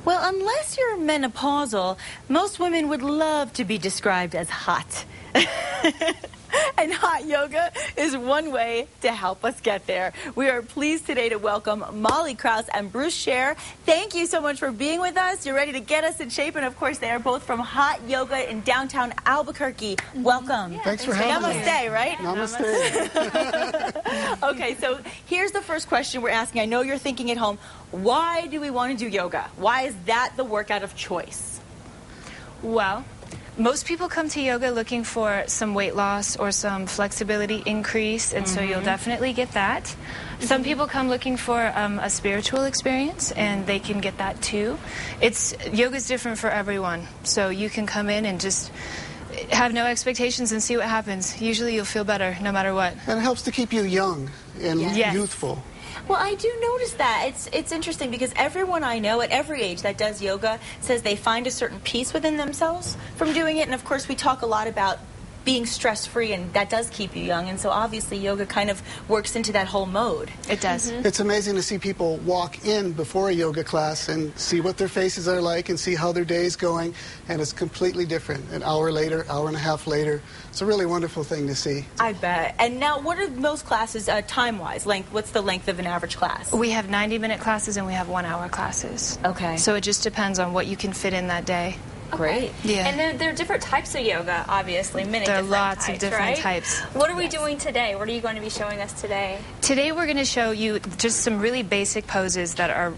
Well, unless you're menopausal, most women would love to be described as hot. And hot yoga is one way to help us get there. We are pleased today to welcome Molly Kraus and Bruce Sher. Thank you so much for being with us. You're ready to get us in shape. And, of course, they are both from Hot Yoga in downtown Albuquerque. Welcome. Yeah, thanks for having us. Namaste, right? Namaste. Okay, so here's the first question we're asking. I know you're thinking at home, why do we want to do yoga? Why is that the workout of choice? Well, most people come to yoga looking for some weight loss or some flexibility increase, and so you'll definitely get that. Some people come looking for a spiritual experience, and they can get that too. Yoga's different for everyone, so you can come in and just have no expectations and see what happens. Usually you'll feel better no matter what. And it helps to keep you young and Yes. youthful. Well, I do notice that. It's interesting because everyone I know at every age that does yoga says they find a certain peace within themselves from doing it. And, of course, we talk a lot about being stress-free, and that does keep you young. And so, obviously, yoga kind of works into that whole mode. It does. It's amazing to see people walk in before a yoga class and see what their faces are like and see how their day is going, and it's completely different. An hour later, hour and a half later. It's a really wonderful thing to see. I bet. And now, what are most classes time-wise? What's the length of an average class? We have 90-minute classes and we have 1-hour classes. Okay. So it just depends on what you can fit in that day. Great. Yeah. And there are different types of yoga, obviously, many There are different lots types, of different right? types. What are we doing today? What are you going to be showing us today? Today we're going to show you just some really basic poses that are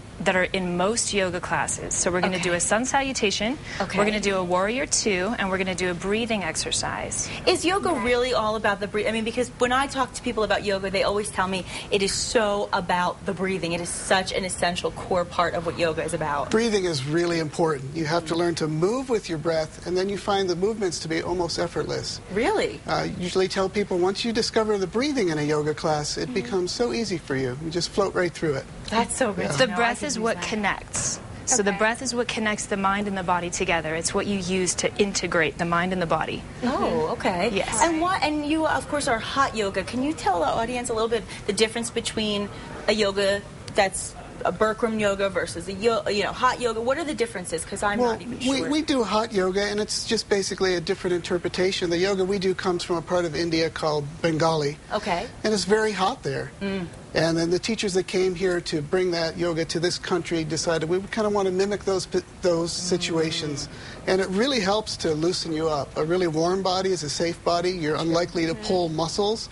in most yoga classes. So we're going to do a sun salutation, Okay. we're going to do a warrior two, and we're going to do a breathing exercise. Is yoga really all about the breathing? I mean, because when I talk to people about yoga, they always tell me it is so about the breathing. It is such an essential core part of what yoga is about. Breathing is really important. You have to learn to move with your breath, and then you find the movements to be almost effortless. Really? I usually tell people once you discover the breathing in a yoga class, it becomes so easy for you. You just float right through it. That's so good. The breath is what connects. So the breath is what connects the mind and the body together. It's what you use to integrate the mind and the body. Oh, okay. Yes. And you, of course, are hot yoga. Can you tell the audience a little bit the difference between a yoga that's a Bikram yoga versus a hot yoga? What are the differences? Because I'm not even sure. We do hot yoga, and it's just basically a different interpretation. The yoga we do comes from a part of India called Bengali. Okay. And it's very hot there. And then the teachers that came here to bring that yoga to this country decided we kind of want to mimic those situations. And it really helps to loosen you up. A really warm body is a safe body. You're unlikely to pull muscles.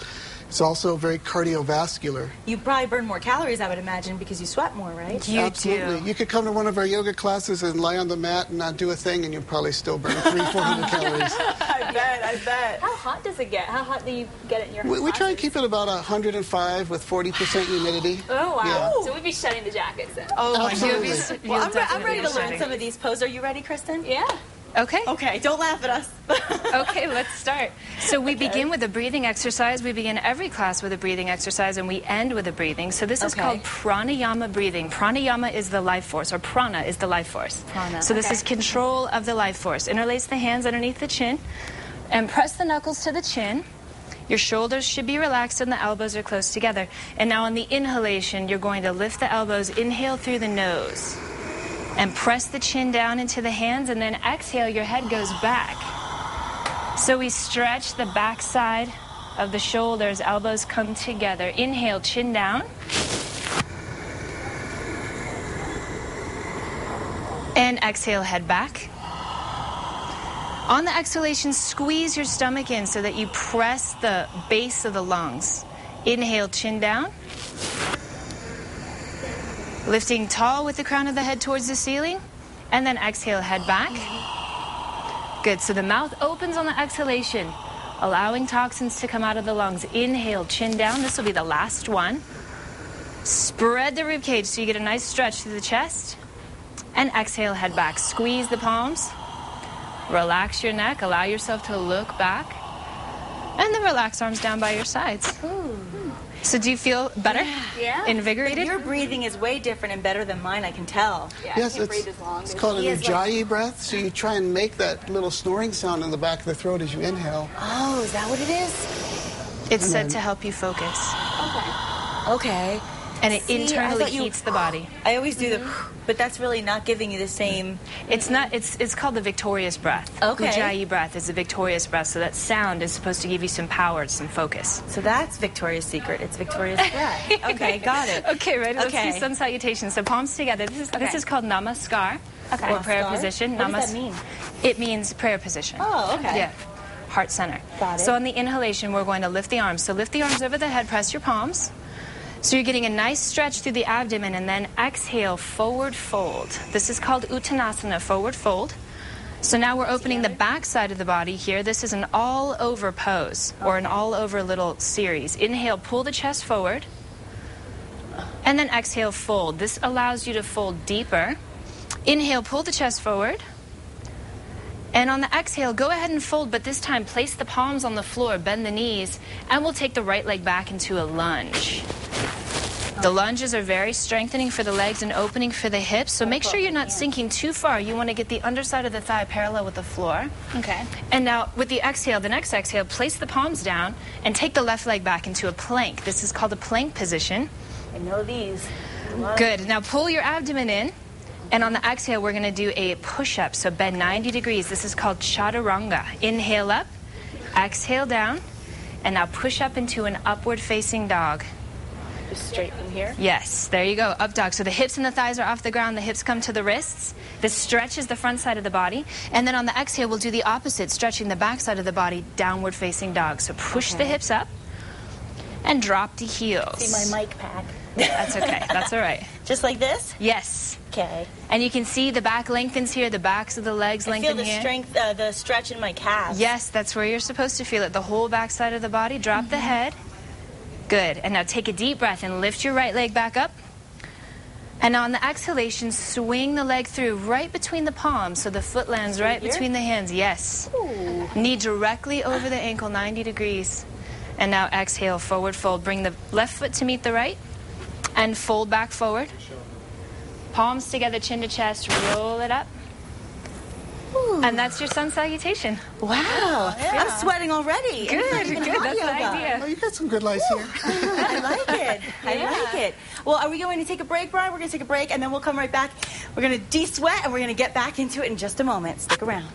It's also very cardiovascular. You probably burn more calories, I would imagine, because you sweat more, right? Absolutely. You could come to one of our yoga classes and lie on the mat and not do a thing, and you'll probably still burn 300-400 calories. I bet. How hot does it get? How hot do you get it in your We try and keep it about 105 with 40% humidity. Oh, wow. Yeah. So we'd be shedding the jackets then. Oh, my Absolutely. goodness. You'll Well, I'm definitely ready to be learn shedding. some of these poses. Are you ready, Kristen? Yeah. Okay. Okay, don't laugh at us. Okay, let's start. So we begin with a breathing exercise. We begin every class with a breathing exercise, and we end with a breathing. So this is called pranayama breathing. Pranayama is the life force, or prana is the life force. Prana. So this is control of the life force. Interlace the hands underneath the chin, and press the knuckles to the chin. Your shoulders should be relaxed and the elbows are close together. And now on the inhalation, you're going to lift the elbows, inhale through the nose, and press the chin down into the hands, and then exhale, your head goes back. So we stretch the back side of the shoulders, elbows come together. Inhale, chin down. And exhale, head back. On the exhalation, squeeze your stomach in so that you press the base of the lungs. Inhale, chin down. Lifting tall with the crown of the head towards the ceiling. And then exhale, head back. Good. So the mouth opens on the exhalation, allowing toxins to come out of the lungs. Inhale, chin down. This will be the last one. Spread the ribcage so you get a nice stretch through the chest. And exhale, head back. Squeeze the palms. Relax your neck. Allow yourself to look back. And then relax arms down by your sides. Ooh. So do you feel better? Yeah. Invigorated? But your breathing is way different and better than mine, I can tell. Yeah, Yes, I can't breathe as long. it's called an He is like- ujjayi breath. So you try and make that little snoring sound in the back of the throat as you inhale. Oh, is that what it is? It's said to help you focus. Okay. Okay. And it See, I internally thought you- heats the body. I always do the, but that's really not giving you the same. It's not. It's called the victorious breath. Okay. Ujjayi breath is the victorious breath. So that sound is supposed to give you some power, some focus. So that's Victoria's Secret. It's Victoria's breath. Okay, got it. Okay, ready? Let's Okay. do sun salutation. So palms together. This is called namaskar, Okay. or prayer Namaskar? position. What does that mean? It means prayer position. Oh, okay. Yeah. Heart center. Got it. So on the inhalation, we're going to lift the arms. So lift the arms over the head, press your palms. So you're getting a nice stretch through the abdomen, and then exhale, forward fold. This is called Uttanasana, forward fold. So now we're opening the back side of the body here. This is an all-over pose, or an all-over little series. Inhale, pull the chest forward, and then exhale, fold. This allows you to fold deeper. Inhale, pull the chest forward. And on the exhale, go ahead and fold, but this time place the palms on the floor, bend the knees, and we'll take the right leg back into a lunge. The lunges are very strengthening for the legs and opening for the hips, so make sure you're not sinking too far. You want to get the underside of the thigh parallel with the floor. Okay. And now with the exhale, the next exhale, place the palms down and take the left leg back into a plank. This is called a plank position. I know these. Good. Now pull your abdomen in. And on the exhale, we're going to do a push-up. So bend 90 degrees. This is called chaturanga. Inhale up, exhale down, and now push up into an upward-facing dog. Just straight from here. Yes, there you go, up dog. So the hips and the thighs are off the ground. The hips come to the wrists. This stretches the front side of the body. And then on the exhale, we'll do the opposite, stretching the back side of the body, downward-facing dog. So push the hips up and drop the heels. See my mic pack. That's okay. That's all right. Just like this? Yes. Okay. And you can see the back lengthens here, the backs of the legs I lengthen feel the here. strength, the stretch in my calves. Yes, that's where you're supposed to feel it. The whole back side of the body. Drop the head. Good. And now take a deep breath and lift your right leg back up. And on the exhalation, swing the leg through right between the palms so the foot lands right here? between the hands. Yes. Ooh. Knee directly over the ankle, 90 degrees. And now exhale, forward fold. Bring the left foot to meet the right and fold back forward. Palms together, chin to chest, roll it up. Ooh. And that's your sun salutation. Wow. I'm sweating already. Good, And it's not even good. hot That's the yoga. idea. Oh, you got some good lights here. I like it. I like it. Well, are we going to take a break, Brian? We're going to take a break, and then we'll come right back. We're going to de-sweat, and we're going to get back into it in just a moment. Stick around.